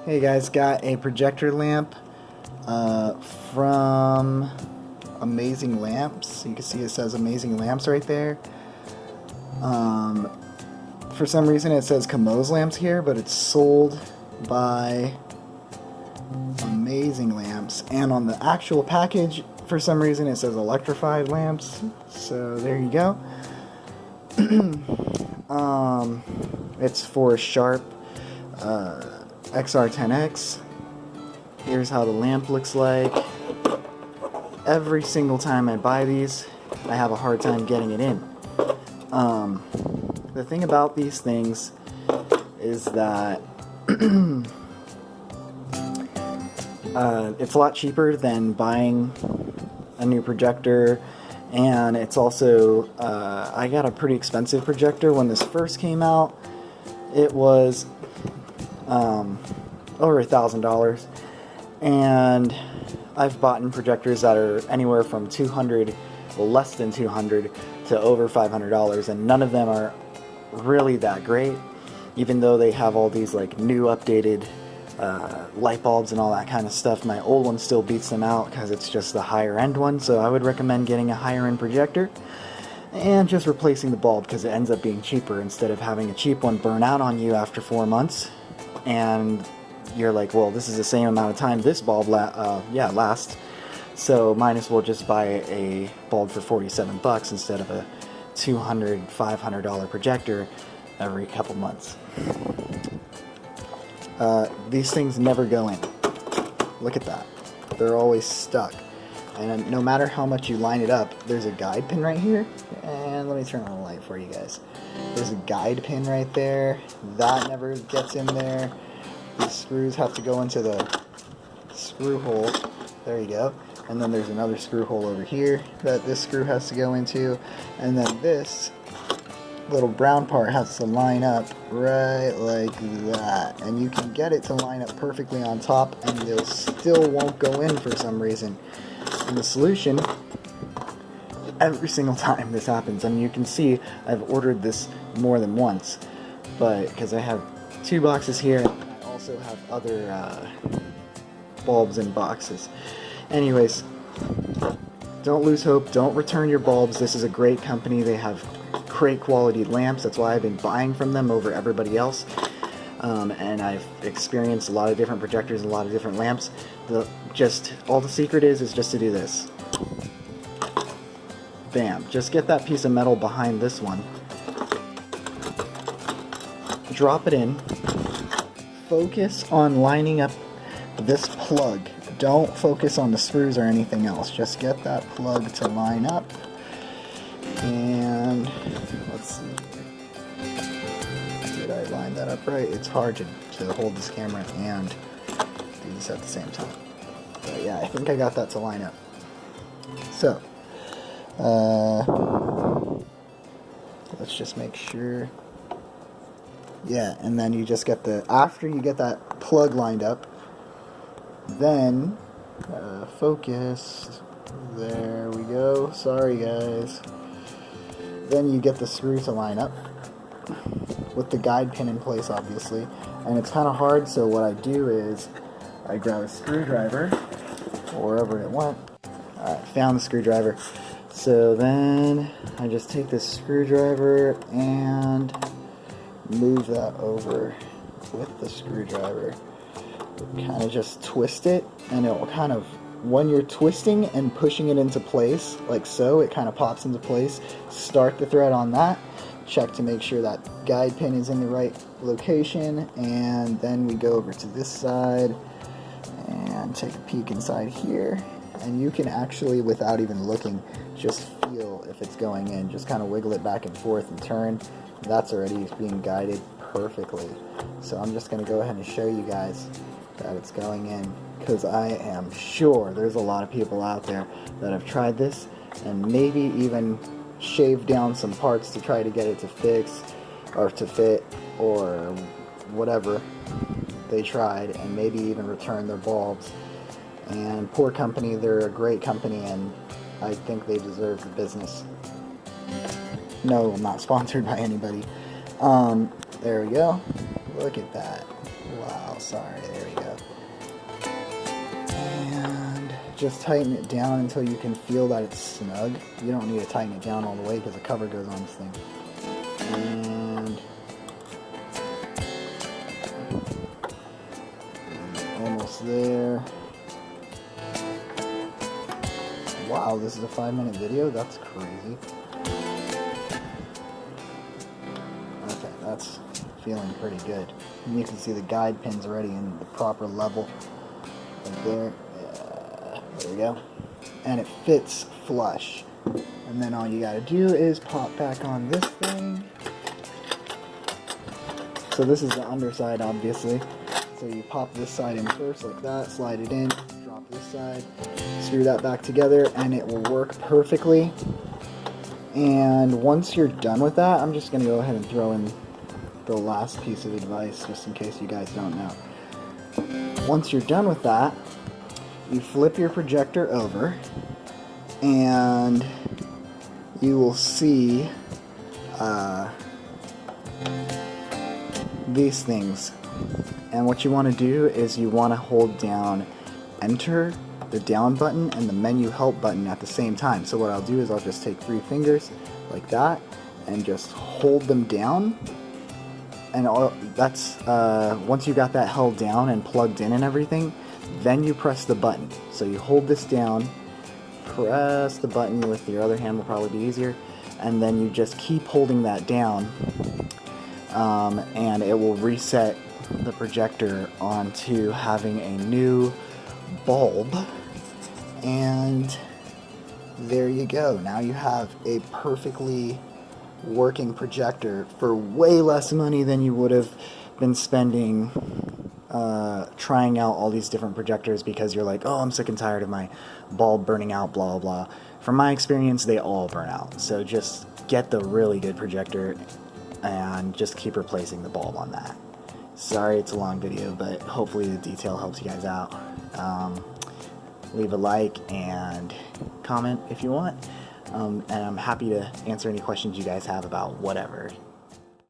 Hey guys, got a projector lamp from Amazing Lamps. You can see it says Amazing Lamps right there. For some reason it says Camo's Lamps here, but it's sold by Amazing Lamps. And on the actual package, for some reason it says Electrified Lamps. So there you go. It's for Sharp XR10X. Here's how the lamp looks like. Every single time I buy these, I have a hard time getting it in. The thing about these things is that it's a lot cheaper than buying a new projector, and it's also I got a pretty expensive projector when this first came out. It was over $1,000, and I've bought projectors that are anywhere from $200, well, less than $200 to over $500, and none of them are really that great, even though they have all these like new updated light bulbs and all that kind of stuff. My old one still beats them out because it's just the higher end one, so I would recommend getting a higher end projector and just replacing the bulb, because it ends up being cheaper instead of having a cheap one burn out on you after 4 months and you're like, well, this is the same amount of time this bulb lasts, so might as well just buy a bulb for 47 bucks instead of a $200, $500 projector every couple months. These things never go in. Look at that. They're always stuck. And no matter how much you line it up, there's a guide pin right here. And let me turn on the light for you guys. There's a guide pin right there. That never gets in there. These screws have to go into the screw hole. There you go. And then there's another screw hole over here that this screw has to go into. And then this little brown part has to line up right like that. And you can get it to line up perfectly on top, and it still won't go in for some reason. And the solution, every single time this happens, I mean, you can see I've ordered this more than once, but because I have 2 boxes here, and I also have other bulbs in boxes. Anyways, don't lose hope. Don't return your bulbs. This is a great company. They have great quality lamps. That's why I've been buying from them over everybody else. And I've experienced a lot of different projectors and a lot of different lamps. All the secret is just to do this. Bam. Just get that piece of metal behind this one. Drop it in. Focus on lining up this plug. Don't focus on the screws or anything else. Just get that plug to line up. And let's see here. Did I line that up right? It's hard to hold this camera and do this at the same time. But yeah, I think I got that to line up. So, let's just make sure. Yeah, and then you just get after you get that plug lined up, then focus. There we go. Sorry guys. Then you get the screw to line up with the guide pin in place, obviously. And it's kind of hard, so what I do is I grab a screwdriver, or wherever it went. Alright, found the screwdriver. So then I just take this screwdriver and move that over with the screwdriver. Kind of just twist it, and it will kind of, when you're twisting and pushing it into place, like so, it kind of pops into place. Start the thread on that. Check to make sure that guide pin is in the right location, and then we go over to this side and take a peek inside here. And you can actually, without even looking, just feel if it's going in. Just kind of wiggle it back and forth and turn. That's already being guided perfectly. So I'm just going to go ahead and show you guys that it's going in, because I am sure there's a lot of people out there that have tried this and maybe even shaved down some parts to try to get it to fix or to fit or whatever they tried, and maybe even return their bulbs. And poor company, they're a great company, and I think they deserve the business. No, I'm not sponsored by anybody. There we go. Look at that. Wow, sorry, there we go. And just tighten it down until you can feel that it's snug. You don't need to tighten it down all the way because the cover goes on this thing. And almost there. Wow, this is a 5-minute video? That's crazy. Okay, that's feeling pretty good. And you can see the guide pins already in the proper level. Right there. There we go. And it fits flush. And then all you gotta do is pop back on this thing. So this is the underside, obviously. So you pop this side in first, like that, slide it in, drop this side, screw that back together, and it will work perfectly. And once you're done with that, I'm just gonna go ahead and throw in the last piece of advice, just in case you guys don't know. Once you're done with that, you flip your projector over, and you will see these things. And what you want to do is you want to hold down Enter, the down button, and the menu help button at the same time. So what I'll do is I'll just take 3 fingers like that and just hold them down. And that's once you got that held down and plugged in and everything, then you press the button. So you hold this down, press the button with your other hand will probably be easier, and then you just keep holding that down, and it will reset the projector onto having a new bulb. And there you go. Now you have a perfectly working projector for way less money than you would have been spending trying out all these different projectors, because you're like, oh, I'm sick and tired of my bulb burning out, blah blah. From my experience, they all burn out. So just get the really good projector and just keep replacing the bulb on that. Sorry it's a long video, but hopefully the detail helps you guys out. Leave a like and comment if you want, and I'm happy to answer any questions you guys have about whatever.